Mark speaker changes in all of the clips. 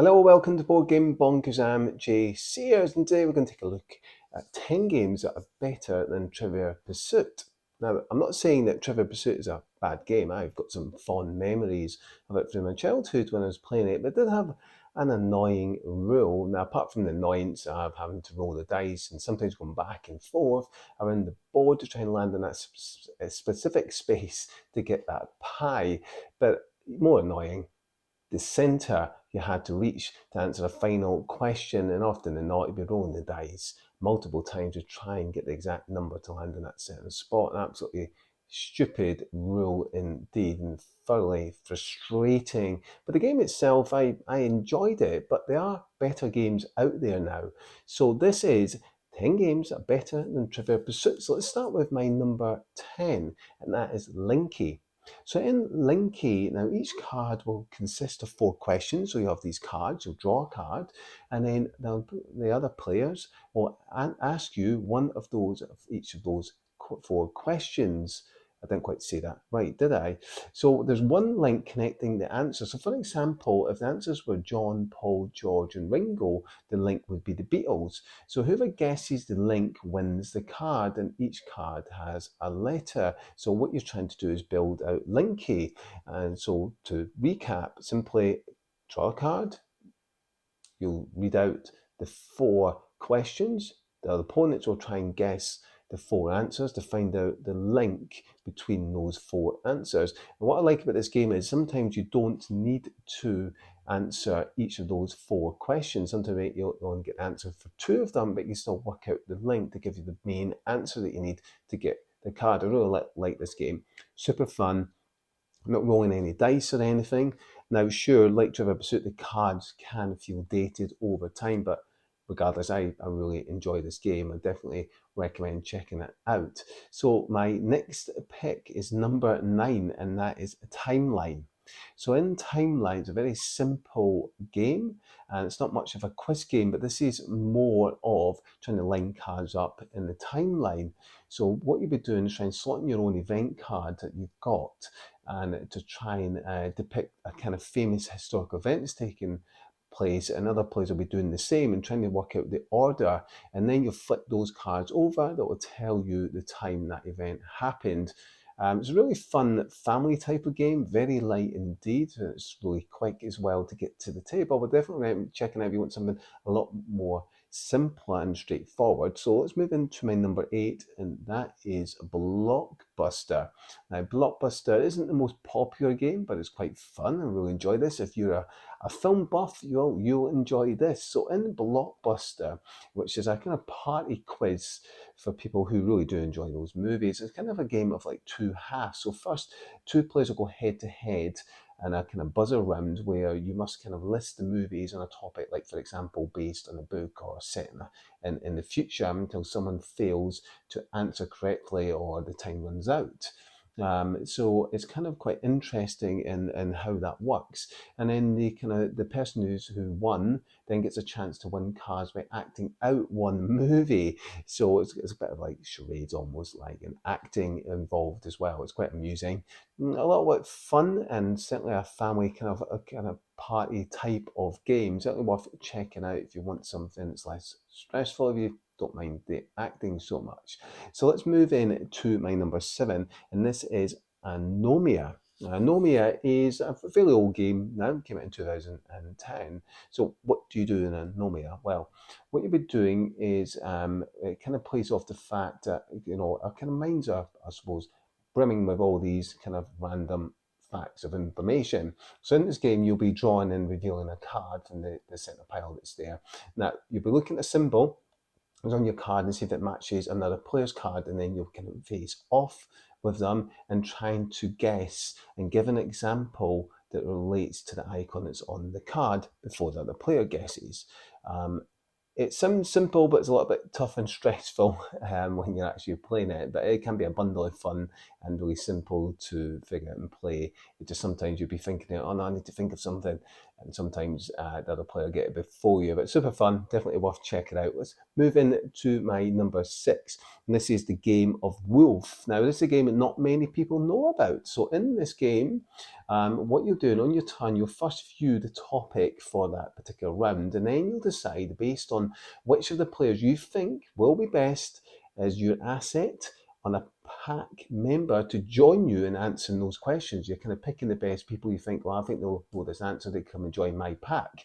Speaker 1: Hello, welcome to Board Game Bonkers. I'm Jay Sears, and today we're going to take a look at 10 games that are better than Trivial Pursuit. Now, I'm not saying that Trivial Pursuit is a bad game. I've got some fond memories of it from my childhood when I was playing it, but it did have an annoying rule. Now, apart from the annoyance of having to roll the dice and sometimes going back and forth around the board to try and land in that specific space to get that pie, but more annoying, the centre you had to reach to answer a final question, and often than not, you'd be rolling the dice multiple times to try and get the exact number to land in that certain spot. An absolutely stupid rule indeed, and thoroughly frustrating. But the game itself, I enjoyed it, but there are better games out there now. So this is 10 games that are better than Trivial Pursuit. So let's start with my number 10, and that is Linky. So in Linky, now each card will consist of 4 questions. So you have these cards, you'll draw a card, and then the other players will ask you one of those, of each of those 4 questions. I didn't quite say that right, did I? So there's one link connecting the answers. So for example, if the answers were John, Paul, George, and Ringo, the link would be the Beatles. So whoever guesses the link wins the card, and each card has a letter. So what you're trying to do is build out Linky. And so to recap, simply draw a card, you'll read out the 4 questions. The opponents will try and guess the 4 answers to find out the link between those 4 answers. And what I like about this game is sometimes you don't need to answer each of those 4 questions. Sometimes you'll only get an answer for 2 of them, but you still work out the link to give you the main answer that you need to get the card. I really like this game. Super fun. I'm not rolling any dice or anything. Now, sure, like Trivial Pursuit, the cards can feel dated over time, but regardless, I really enjoy this game. I definitely recommend checking it out. So my next pick is number 9, and that is Timeline. So in Timeline, it's a very simple game, and it's not much of a quiz game, but this is more of trying to line cards up in the timeline. So what you'll be doing is trying to slot in your own event card that you've got, and to try and depict a kind of famous historical event that's taking place, and other players will be doing the same and trying to work out the order, and then you'll flip those cards over that will tell you the time that event happened. It's a really fun family type of game, very light indeed. It's really quick as well to get to the table, but definitely recommend checking out if you want something a lot more simpler and straightforward. So let's move into my number 8, and that is Blockbuster. Now, Blockbuster isn't the most popular game, but it's quite fun. I really enjoy this. If you're a film buff, you'll enjoy this. So in Blockbuster, which is a kind of party quiz for people who really do enjoy those movies, it's kind of a game of like 2 halves. So first, 2 players will go head to head and a kind of buzzer round where you must kind of list the movies on a topic, like for example, based on a book or set in the future, until someone fails to answer correctly or the time runs out. So it's kind of quite interesting in how that works. And then the person who won then gets a chance to win cards by acting out one movie. So it's a bit of like charades, almost like, and acting involved as well. It's quite amusing, a little bit fun, and certainly a family kind of party type of game. Certainly worth checking out if you want something that's less stressful, if you don't mind the acting so much. So let's move in to my number 7, and this is Anomia. Anomia is a fairly old game now, came out in 2010. So what do you do in Anomia? Well, what you'll be doing is it kind of plays off the fact that, our kind of minds are, I suppose, brimming with all these kind of random facts of information. So in this game, you'll be drawing and revealing a card from the center pile that's there. Now, you'll be looking at a symbol is on your card and see if it matches another player's card, and then you'll kind of face off with them and trying to guess and give an example that relates to the icon that's on the card before the other player guesses. It sounds simple, but it's a little bit tough and stressful when you're actually playing it. But it can be a bundle of fun and really simple to figure out and play. It just sometimes you'll be thinking, oh no, I need to think of something and sometimes the other player get it before you, but super fun, definitely worth checking out. Let's move in to my number 6, and this is the game of Wolf. Now, this is a game that not many people know about. So in this game, what you're doing on your turn, you'll first view the topic for that particular round, and then you'll decide based on which of the players you think will be best as your asset on a pack member to join you in answering those questions. You're kind of picking the best people you think, well, I think they'll know this answer, they come and join my pack.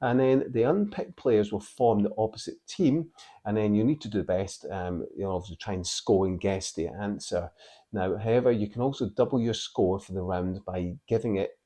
Speaker 1: And then the unpicked players will form the opposite team, and then you need to do the best, obviously try and score and guess the answer. Now, however, you can also double your score for the round by giving it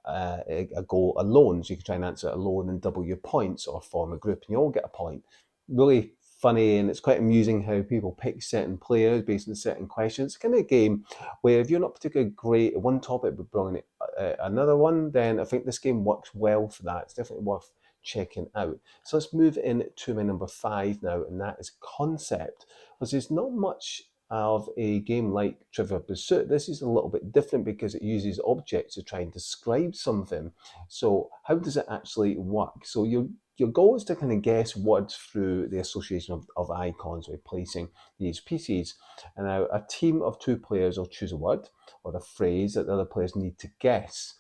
Speaker 1: a go alone. So you can try and answer it alone and double your points, or form a group and you all get a point. Really funny, and it's quite amusing how people pick certain players based on certain questions. It's kind of a game where if you're not particularly great at one topic but brilliant at another one, then I think this game works well for that. It's definitely worth checking out. So let's move in to my number 5 now, and that is Concept. Because there's not much of a game like Trivial Pursuit. This is a little bit different because it uses objects to try and describe something. So how does it actually work? So your goal is to kind of guess words through the association of icons by placing these pieces. And now a team of 2 players will choose a word or a phrase that the other players need to guess.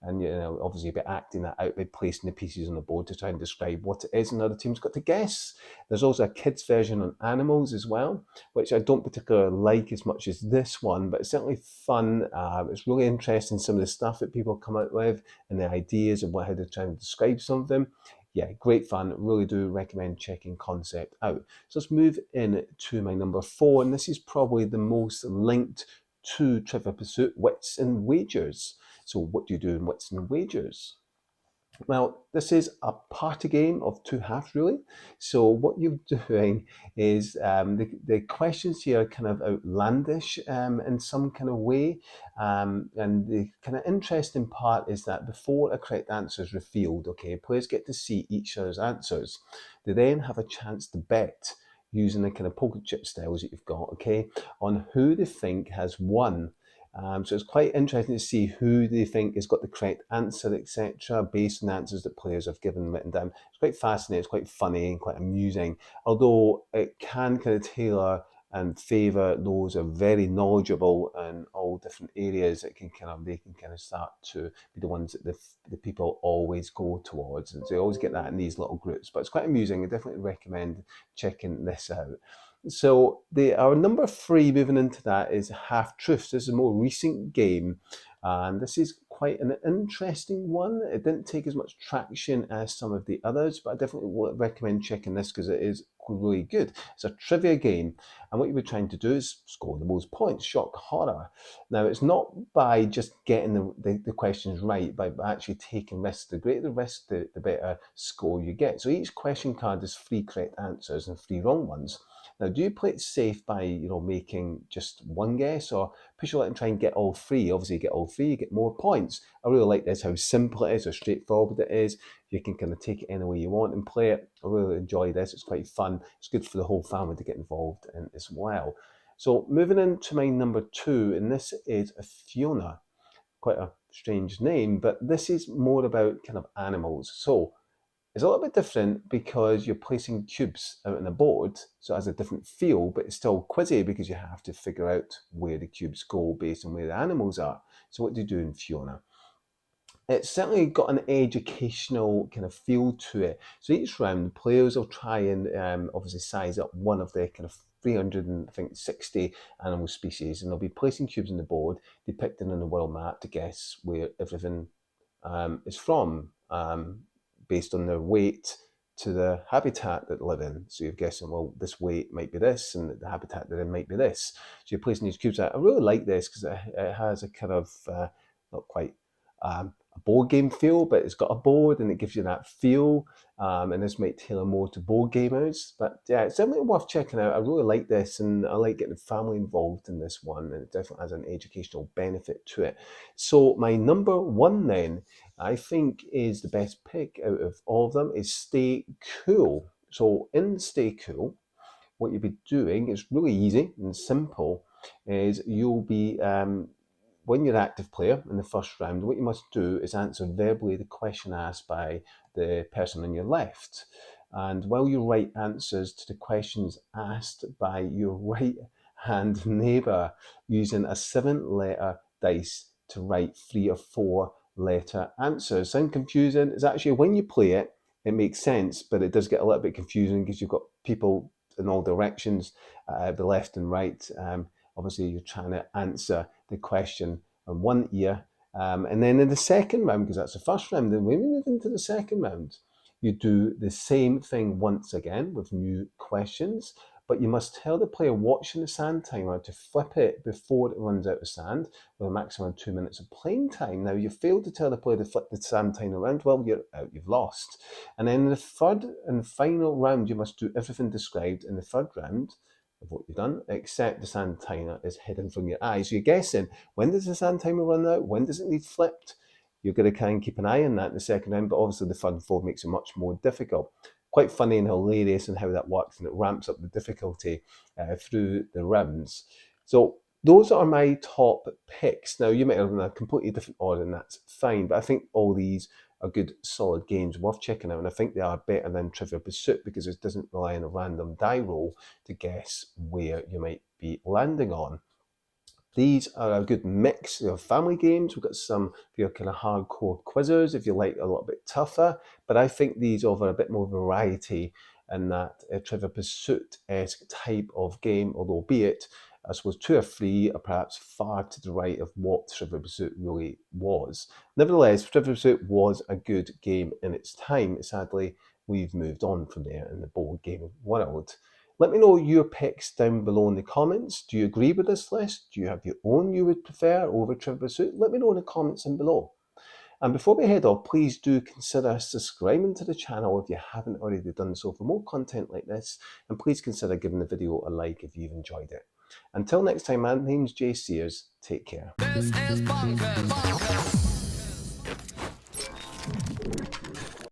Speaker 1: And obviously you'll be acting that out by placing the pieces on the board to try and describe what it is, and the other team's got to guess. There's also a kids version on animals as well, which I don't particularly like as much as this one, but it's certainly fun. It's really interesting, some of the stuff that people come out with and the ideas of how they're trying to describe something. Yeah, great fun. Really do recommend checking Concept out. So let's move in to my number 4, and this is probably the most linked to Trivial Pursuit, Wits and Wagers. So what do you do in Wits and Wagers? Well, this is a party game of 2 halves, really. So what you're doing is the questions here are kind of outlandish in some kind of way. And the kind of interesting part is that before a correct answer is revealed, okay, players get to see each other's answers. They then have a chance to bet using the kind of poker chip styles that you've got, okay, on who they think has won. So it's quite interesting to see who they think has got the correct answer, etc., based on answers that players have given written down. It's quite fascinating, it's quite funny and quite amusing, although it can kind of tailor and favour those who are very knowledgeable in all different areas. They can kind of start to be the ones that the people always go towards, and so you always get that in these little groups. But it's quite amusing. I definitely recommend checking this out. So our number 3 moving into that is Half Truths. This is a more recent game, and this is quite an interesting one. It didn't take as much traction as some of the others, but I definitely would recommend checking this because it is really good. It's a trivia game, and what you'll be trying to do is score the most points, shock horror. Now, it's not by just getting the questions right, by actually taking risks. The greater the risk, the better score you get. So each question card has 3 correct answers and 3 wrong ones. Now, do you play it safe by making just one guess, or push your luck and try and get all 3? Obviously, you get all 3, you get more points. I really like this, how simple it is, how straightforward it is. You can kind of take it any way you want and play it. I really enjoy this. It's quite fun. It's good for the whole family to get involved in as well. So moving into my number 2, and this is a Fiona. Quite a strange name, but this is more about kind of animals. So it's a little bit different because you're placing cubes out on a board, so it has a different feel, but it's still quizzy because you have to figure out where the cubes go based on where the animals are. So what do you do in Fiona? It's certainly got an educational kind of feel to it. So each round, players will try and obviously size up one of their kind of 360 animal species, and they'll be placing cubes on the board, depicted on the world map to guess where everything is from, based on their weight to the habitat that they live in. So you're guessing, well, this weight might be this, and the habitat they're in might be this. So you're placing these cubes out. I really like this because it has a kind of not quite a board game feel, but it's got a board and it gives you that feel. And this might tailor more to board gamers. But yeah, it's definitely worth checking out. I really like this, and I like getting the family involved in this one, and it definitely has an educational benefit to it. So my number 1 then, I think, is the best pick out of all of them, is Stay Cool. So in Stay Cool, what you'll be doing is really easy and simple, is you'll be when you're an active player in the first round, what you must do is answer verbally the question asked by the person on your left. And while you write answers to the questions asked by your right-hand neighbour using a 7-letter dice to write 3 or 4-letter answers. Sound confusing? It's actually, when you play it, it makes sense, but it does get a little bit confusing because you've got people in all directions, the left and right. Obviously, you're trying to answer the question on one ear. And then in the second round, because that's the first round, then when we move into the second round, you do the same thing once again with new questions, but you must tell the player watching the sand timer to flip it before it runs out of sand, with a maximum of 2 minutes of playing time. Now, you failed to tell the player to flip the sand timer around, well, you're out, you've lost. And then in the third and final round, you must do everything described in the third round of what you've done, except the sand timer is hidden from your eyes. So you're guessing, when does the sand timer run out? When does it need flipped? You're going to kind of keep an eye on that in the second round, but obviously the third and fourth makes it much more difficult. Quite funny and hilarious in how that works, and it ramps up the difficulty through the rounds. So those are my top picks. Now, you might have in a completely different order, and that's fine, but I think all these are good, solid games worth checking out, and I think they are better than Trivial Pursuit because it doesn't rely on a random die roll to guess where you might be landing on. These are a good mix of family games. We've got some for your kind of hardcore quizzers if you like a little bit tougher, but I think these offer a bit more variety in that Trivial Pursuit-esque type of game, although albeit, I suppose, 2 or 3 are perhaps far to the right of what Trivial Pursuit really was. Nevertheless, Trivial Pursuit was a good game in its time. Sadly, we've moved on from there in the board game world. Let me know your picks down below in the comments. Do you agree with this list? Do you have your own you would prefer over Trivial Pursuit? Let me know in the comments down below. And before we head off, please do consider subscribing to the channel if you haven't already done so for more content like this. And please consider giving the video a like if you've enjoyed it. Until next time, my name's Jay Sears. Take care.
Speaker 2: This is Bonkers.